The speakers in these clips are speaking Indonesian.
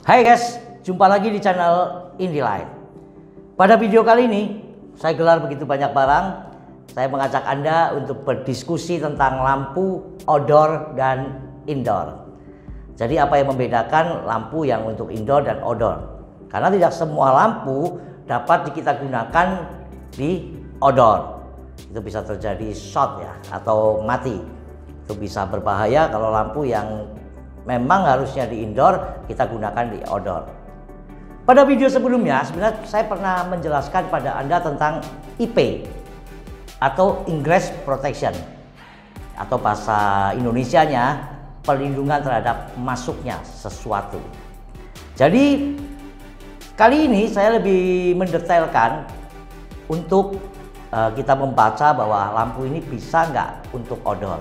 Hai guys, jumpa lagi di channel IndiLight. Pada video kali ini, saya gelar begitu banyak barang. Saya mengajak Anda untuk berdiskusi tentang lampu outdoor dan indoor. Jadi apa yang membedakan lampu yang untuk indoor dan outdoor? Karena tidak semua lampu dapat kita gunakan di outdoor. Itu bisa terjadi short ya, atau mati. Itu bisa berbahaya kalau lampu yang memang harusnya di indoor kita gunakan di outdoor. Pada video sebelumnya sebenarnya saya pernah menjelaskan pada Anda tentang IP atau Ingress Protection, atau bahasa Indonesianya perlindungan terhadap masuknya sesuatu. Jadi kali ini saya lebih mendetailkan untuk kita membaca bahwa lampu ini bisa nggak untuk outdoor.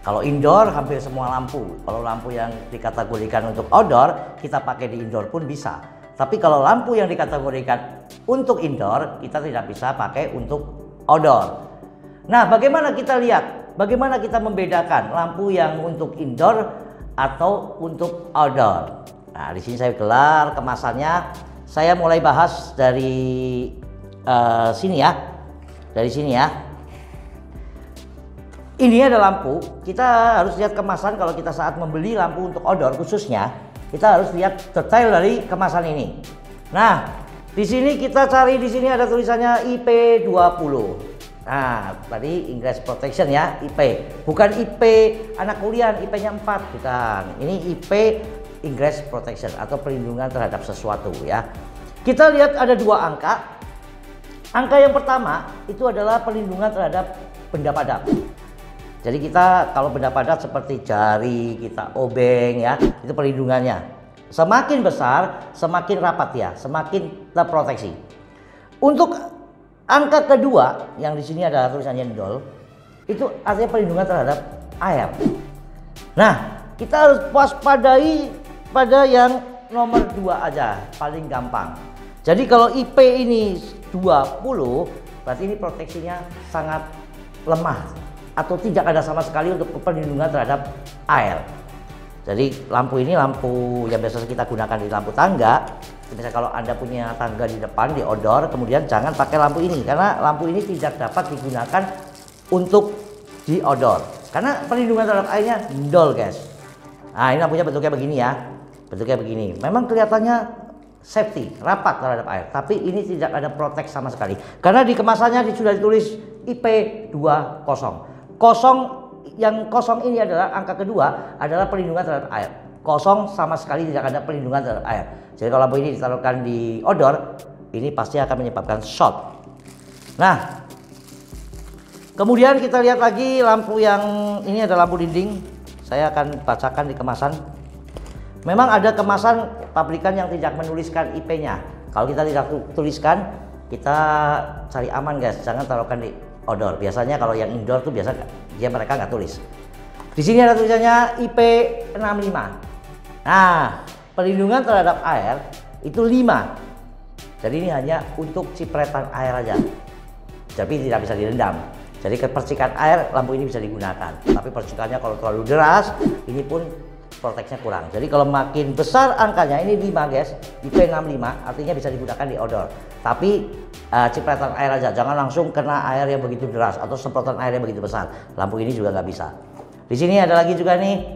Kalau indoor hampir semua lampu. Kalau lampu yang dikategorikan untuk outdoor kita pakai di indoor pun bisa. Tapi kalau lampu yang dikategorikan untuk indoor kita tidak bisa pakai untuk outdoor. Nah, bagaimana kita lihat? Bagaimana kita membedakan lampu yang untuk indoor atau untuk outdoor? Nah, di sini saya gelar kemasannya. Saya mulai bahas dari sini ya. Dari sini ya. Ini ada lampu, kita harus lihat kemasan. Kalau kita saat membeli lampu untuk outdoor khususnya, kita harus lihat detail dari kemasan ini. Nah, di sini kita cari, di sini ada tulisannya IP20. Nah, tadi Ingress Protection ya, IP. Bukan IP anak kuliah, IP-nya 4, bukan. Ini IP Ingress Protection atau perlindungan terhadap sesuatu ya. Kita lihat ada dua angka. Angka yang pertama itu adalah perlindungan terhadap benda padat. Jadi kita kalau benda padat seperti jari, kita obeng ya, itu perlindungannya. Semakin besar, semakin rapat ya, semakin terproteksi. Untuk angka kedua yang di sini ada tulisannya nol, itu artinya perlindungan terhadap air. Nah, kita harus waspadai pada yang nomor 2 aja, paling gampang. Jadi kalau IP ini 20, berarti ini proteksinya sangat lemah atau tidak ada sama sekali untuk perlindungan terhadap air. Jadi lampu ini lampu yang biasa kita gunakan di lampu tangga. Misalnya kalau Anda punya tangga di depan di outdoor, kemudian jangan pakai lampu ini karena lampu ini tidak dapat digunakan untuk di outdoor karena perlindungan terhadap airnya nol guys. Nah, ini lampunya bentuknya begini ya, bentuknya begini. Memang kelihatannya safety, rapat terhadap air, tapi ini tidak ada protek sama sekali karena di kemasannya sudah ditulis IP20. Yang kosong ini adalah angka kedua adalah perlindungan terhadap air. Kosong sama sekali tidak ada perlindungan terhadap air. Jadi kalau lampu ini ditaruhkan di outdoor, ini pasti akan menyebabkan short. Nah, kemudian kita lihat lagi lampu yang ini ada lampu dinding. Saya akan bacakan di kemasan. Memang ada kemasan pabrikan yang tidak menuliskan IP-nya. Kalau kita tidak tuliskan, kita cari aman guys, jangan taruhkan di outdoor. Biasanya kalau yang indoor tuh biasa mereka nggak tulis. Di sini ada tulisannya IP65. Nah, perlindungan terhadap air itu 5. Jadi ini hanya untuk cipretan air aja. Tapi tidak bisa direndam. Jadi kepercikan air lampu ini bisa digunakan. Tapi percikannya kalau terlalu deras, ini pun proteksinya kurang. Jadi kalau makin besar angkanya, ini 5 guys, IP65 artinya bisa digunakan di outdoor. Tapi cipratan air aja, jangan langsung kena air yang begitu deras atau semprotan air yang begitu besar. Lampu ini juga nggak bisa. Di sini ada lagi juga nih,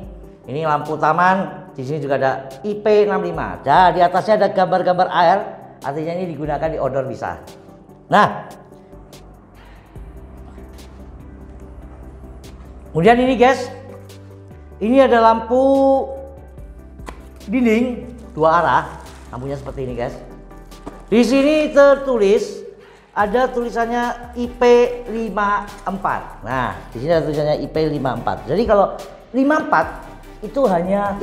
ini lampu taman. Di sini juga ada IP65. Nah, di atasnya ada gambar-gambar air, artinya ini digunakan di outdoor bisa. Nah, kemudian ini guys, ini ada lampu dinding 2 arah, lampunya seperti ini guys. Di sini tertulis ada tulisannya IP54. Nah, di sini ada tulisannya IP54. Jadi kalau 54 itu hanya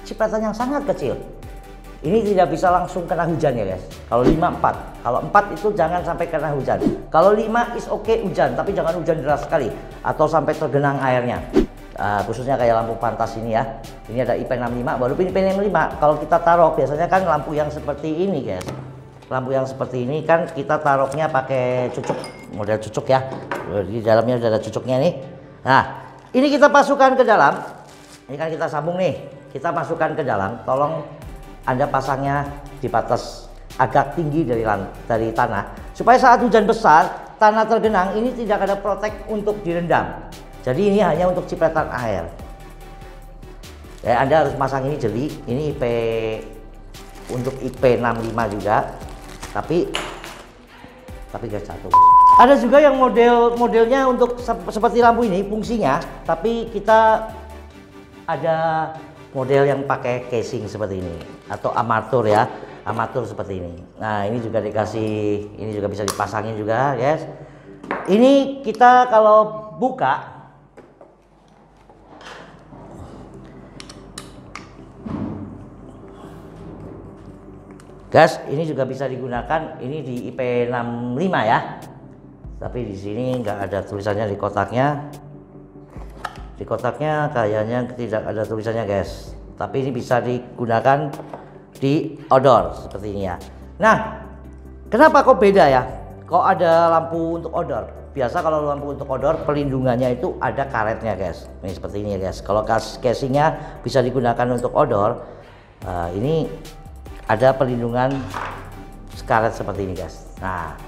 cipratan yang sangat kecil. Ini tidak bisa langsung kena hujan ya guys. Kalau 54, kalau 4 itu jangan sampai kena hujan. Kalau 5 is okay hujan, tapi jangan hujan deras sekali atau sampai tergenang airnya. Khususnya kayak lampu pantas ini ya. Ini ada IP65, baru IP65. Kalau kita taruh biasanya kan lampu yang seperti ini guys. Lampu yang seperti ini kan kita taruhnya pakai cucuk, model cucuk ya. Di dalamnya udah ada cucuknya nih. Nah, ini kita masukkan ke dalam. Ini kan kita sambung nih, kita masukkan ke dalam. Tolong Anda pasangnya di batas agak tinggi dari tanah, supaya saat hujan besar, tanah tergenang ini tidak ada protek untuk direndam. Jadi ini hanya untuk cipratan air. Ya, Anda harus pasang ini jeli. Ini untuk IP65 juga, tapi gak jatuh. Ada juga yang modelnya untuk seperti lampu ini fungsinya, tapi kita ada model yang pakai casing seperti ini atau armatur ya, armatur seperti ini. Nah, ini juga dikasih, ini juga bisa dipasangin juga, guys. Ini kita kalau buka, guys, ini juga bisa digunakan. Ini di IP65 ya. Tapi di sini nggak ada tulisannya di kotaknya. Di kotaknya kayaknya tidak ada tulisannya, guys. Tapi ini bisa digunakan di outdoor seperti ini ya. Nah, kenapa kok beda ya? Kok ada lampu untuk outdoor? Biasa kalau lampu untuk outdoor pelindungannya itu ada karetnya, guys. Ini seperti ini ya, guys. Kalau casingnya bisa digunakan untuk outdoor, ini ada pelindungan karet seperti ini, guys. Nah,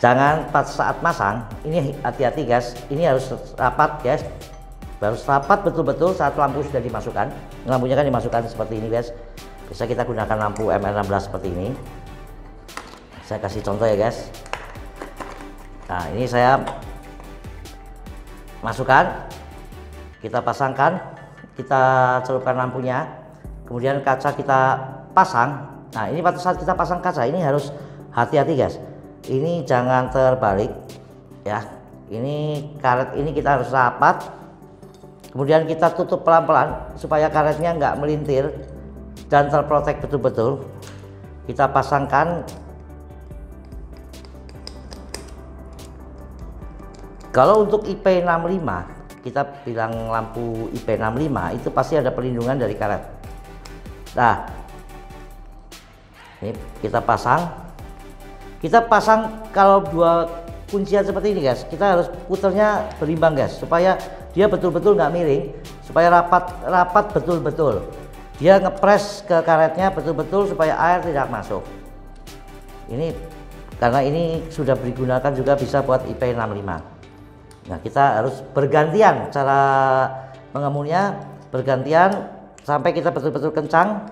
jangan pas saat masang ini hati-hati, guys. Ini harus rapat, guys. Harus rapat betul-betul saat lampu sudah dimasukkan. Lampunya kan dimasukkan seperti ini, guys. Bisa kita gunakan lampu MR16 seperti ini. Saya kasih contoh ya, guys. Nah, ini saya masukkan, kita pasangkan, kita celupkan lampunya, kemudian kaca kita pasang. Nah, ini pada saat kita pasang kaca ini harus hati-hati, guys. Ini jangan terbalik ya. Ini karet ini kita harus rapat, kemudian kita tutup pelan-pelan supaya karetnya nggak melintir dan terprotek betul-betul. Kita pasangkan. Kalau untuk IP65, kita bilang lampu IP65 itu pasti ada perlindungan dari karet. Nah, ini kita pasang. Kita pasang kalau dua kuncian seperti ini, guys. Kita harus putarnya berimbang, guys, supaya dia betul-betul nggak miring, supaya rapat betul-betul. Dia ngepres ke karetnya betul-betul supaya air tidak masuk. Ini karena ini sudah digunakan juga bisa buat IP65. Nah, kita harus bergantian cara mengemunya, bergantian sampai kita betul-betul kencang.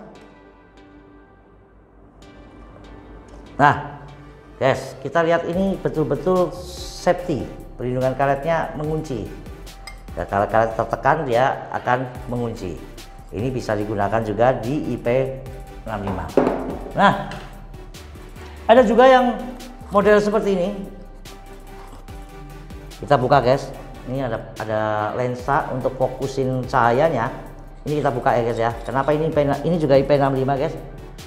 Nah, guys, kita lihat ini betul-betul safety, perlindungan karetnya mengunci. Ya, kalau karet tertekan dia akan mengunci. Ini bisa digunakan juga di IP65. Nah, ada juga yang model seperti ini. Kita buka, guys. Ini ada lensa untuk fokusin cahayanya. Ini kita buka ya, guys ya. Kenapa ini juga IP65, guys?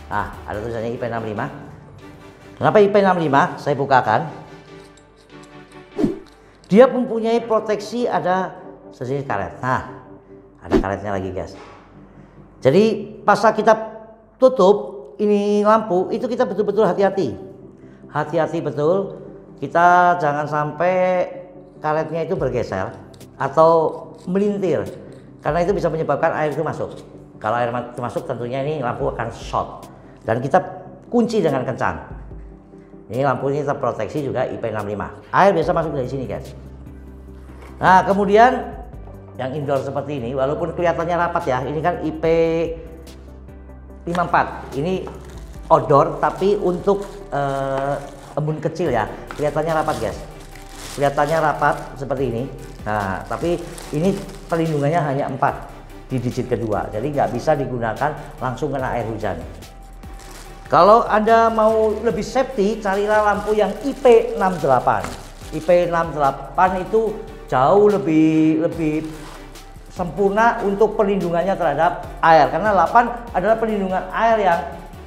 Nah, ada tulisannya IP65. Kenapa IP65? Saya bukakan. Dia mempunyai proteksi, ada sejenis karet. Nah, ada karetnya lagi, guys. Jadi pas kita tutup ini lampu, itu kita betul-betul hati-hati. Hati-hati betul. Kita jangan sampai karetnya itu bergeser atau melintir, karena itu bisa menyebabkan air itu masuk. Kalau air itu masuk, tentunya ini lampu akan short dan kita kunci dengan kencang. Ini lampu ini terproteksi juga IP65. Air biasa masuk dari sini, guys. Nah, kemudian yang indoor seperti ini, walaupun kelihatannya rapat ya, ini kan IP54. Ini outdoor tapi untuk embun kecil ya, kelihatannya rapat, guys. Kelihatannya rapat seperti ini. Nah, tapi ini perlindungannya hanya 4 di digit kedua, jadi nggak bisa digunakan langsung kena air hujan. Kalau Anda mau lebih safety, carilah lampu yang IP68. IP68 itu jauh lebih sempurna untuk perlindungannya terhadap air, karena 8 adalah perlindungan air yang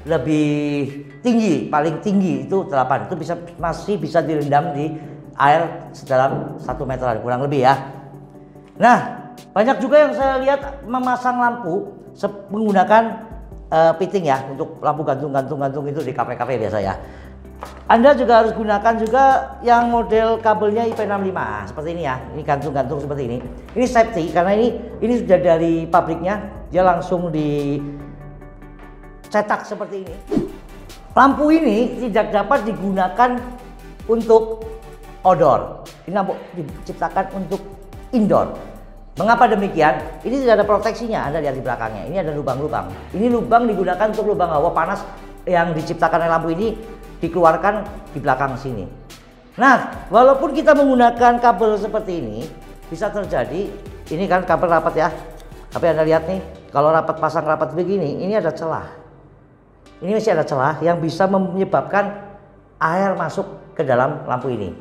lebih tinggi, paling tinggi itu 8. Itu masih bisa direndam di air sedalam 1 meteran kurang lebih ya. Nah, banyak juga yang saya lihat memasang lampu menggunakan fitting ya, untuk lampu gantung itu di kafe-kafe biasa ya. Anda juga harus gunakan juga yang model kabelnya IP65 seperti ini ya. Ini gantung-gantung seperti ini. Ini safety karena ini sudah dari pabriknya, dia langsung dicetak seperti ini. Lampu ini tidak dapat digunakan untuk outdoor. Ini lampu diciptakan untuk indoor. Mengapa demikian? Ini tidak ada proteksinya. Anda lihat di belakangnya. Ini ada lubang-lubang. Ini lubang digunakan untuk lubang hawa panas yang diciptakan oleh lampu ini dikeluarkan di belakang sini. Nah, walaupun kita menggunakan kabel seperti ini, bisa terjadi ini kan kabel rapat ya. Tapi Anda lihat nih, kalau rapat pasang rapat begini, ini ada celah. Ini masih ada celah yang bisa menyebabkan air masuk ke dalam lampu ini.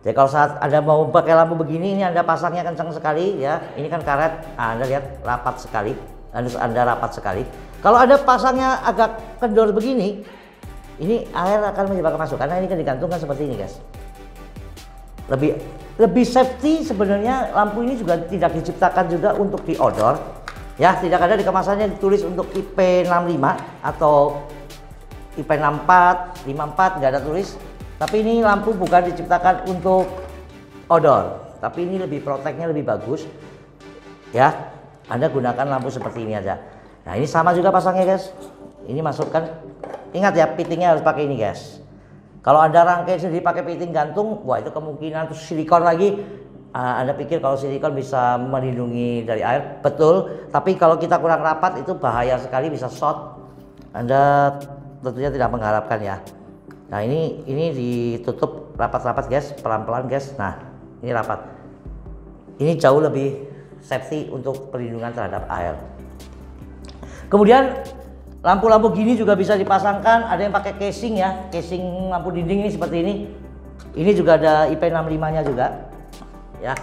Jadi kalau saat Anda mau pakai lampu begini, ini Anda pasangnya kencang sekali ya. Ini kan karet, nah, Anda lihat rapat sekali. Anda rapat sekali. Kalau Anda pasangnya agak kendor begini, ini air akan menyebabkan masuk karena ini kan digantungkan seperti ini guys. Lebih safety sebenarnya. Lampu ini juga tidak diciptakan juga untuk di outdoor ya, tidak ada di kemasannya ditulis untuk IP65 atau IP64, 54 nggak ada tulis. Tapi ini lampu bukan diciptakan untuk outdoor, tapi ini lebih proteknya lebih bagus ya. Anda gunakan lampu seperti ini aja. Nah ini sama juga pasangnya guys. Ini masukkan. Ingat ya, fittingnya harus pakai ini guys. Kalau Anda rangkai sendiri pakai fitting gantung, wah itu kemungkinan terus silikon lagi. Anda pikir kalau silikon bisa melindungi dari air, betul. Tapi kalau kita kurang rapat itu bahaya sekali, bisa short. Anda tentunya tidak mengharapkan ya. Nah ini ditutup rapat-rapat guys, pelan-pelan guys. Nah ini rapat. Ini jauh lebih safety untuk perlindungan terhadap air. Kemudian lampu-lampu gini juga bisa dipasangkan, ada yang pakai casing ya, casing lampu dinding ini seperti ini. Ini juga ada IP65-nya juga. Ya,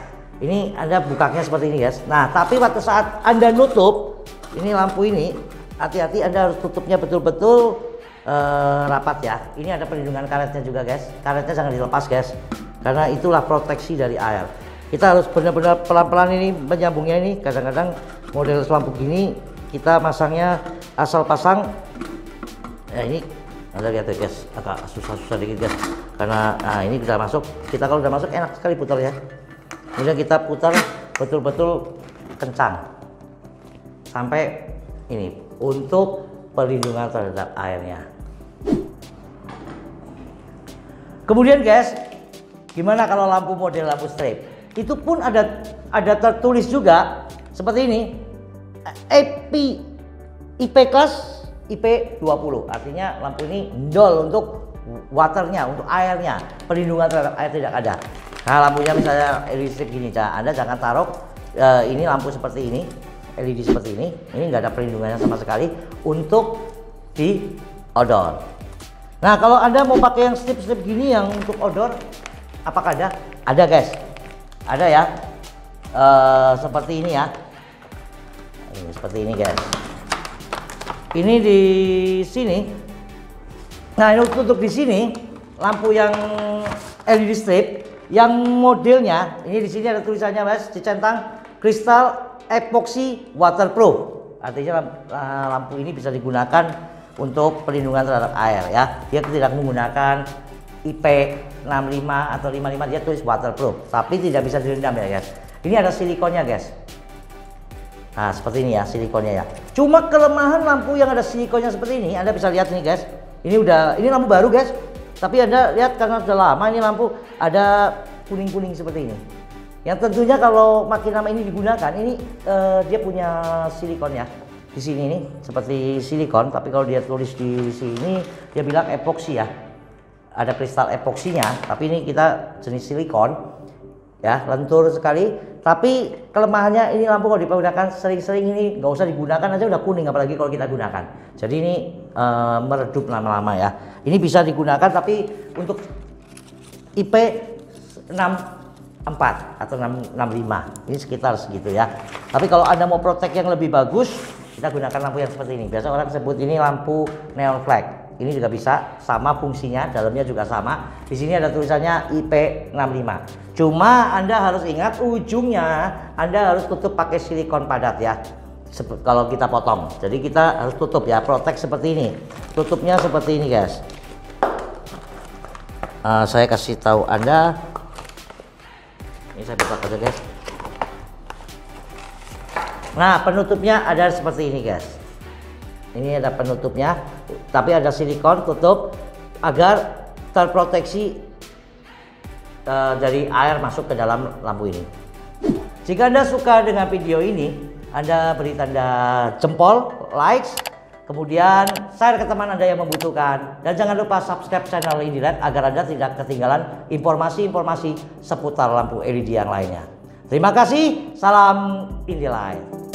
ini Anda bukanya seperti ini guys. Nah, tapi waktu saat Anda nutup, ini lampu ini, hati-hati Anda harus tutupnya betul-betul rapat ya. Ini ada perlindungan karetnya juga guys. Karetnya jangan dilepas guys, karena itulah proteksi dari air. Kita harus benar-benar pelan-pelan ini menyambungnya ini. Kadang-kadang model lampu gini kita masangnya asal pasang ya, ini Anda lihat ya guys, agak susah-susah dikit guys karena nah ini bisa masuk. Kita kalau udah masuk enak sekali putar ya. Kemudian kita putar betul-betul kencang sampai ini untuk perlindungan terhadap airnya. Kemudian guys, gimana kalau lampu model lampu strip? Itu pun ada tertulis juga seperti ini. IP class IP20, artinya lampu ini nol untuk waternya, untuk airnya, perlindungan terhadap air tidak ada. Nah lampunya misalnya LED strip gini, Anda jangan taruh ini lampu seperti ini, LED seperti ini nggak ada perlindungannya sama sekali untuk di outdoor. Nah kalau Anda mau pakai yang strip-strip gini yang untuk outdoor, apakah ada? Ada guys, ada ya, seperti ini ya. Ini seperti ini guys. Ini di sini. Nah, ini untuk di sini lampu yang LED strip yang modelnya ini di sini ada tulisannya Mas, dicentang kristal epoxy waterproof. Artinya lampu ini bisa digunakan untuk perlindungan terhadap air ya. Dia tidak menggunakan IP65 atau 55, dia tulis waterproof, tapi tidak bisa direndam ya guys. Ini ada silikonnya guys. Nah seperti ini ya silikonnya ya. Cuma kelemahan lampu yang ada silikonnya seperti ini, Anda bisa lihat nih guys. Ini lampu baru guys. Tapi Anda lihat karena sudah lama ini lampu ada kuning-kuning seperti ini. Yang tentunya kalau makin lama ini digunakan, ini dia punya silikon ya. Di sini nih seperti silikon, tapi kalau dia tulis di sini dia bilang epoksi ya. Ada kristal epoksinya, tapi ini kita jenis silikon ya, lentur sekali. Tapi kelemahannya ini lampu kalau digunakan sering-sering ini nggak usah digunakan aja udah kuning, apalagi kalau kita gunakan. Jadi ini meredup lama-lama ya. Ini bisa digunakan tapi untuk IP64 atau 65 ini sekitar segitu ya. Tapi kalau Anda mau protek yang lebih bagus, kita gunakan lampu yang seperti ini. Biasa orang sebut ini lampu neon flag. Ini juga bisa, sama fungsinya, dalamnya juga sama. Di sini ada tulisannya IP65. Cuma Anda harus ingat ujungnya Anda harus tutup pakai silikon padat ya. Kalau kita potong. Jadi kita harus tutup ya, protek seperti ini. Tutupnya seperti ini guys. Saya kasih tahu Anda. Ini saya buka aja guys. Nah, penutupnya ada seperti ini guys. Ini ada penutupnya, tapi ada silikon tutup agar terproteksi dari air masuk ke dalam lampu ini. Jika Anda suka dengan video ini, Anda beri tanda jempol, likes, kemudian share ke teman Anda yang membutuhkan, dan jangan lupa subscribe channel Indilight agar Anda tidak ketinggalan informasi-informasi seputar lampu LED yang lainnya. Terima kasih, salam Indilight.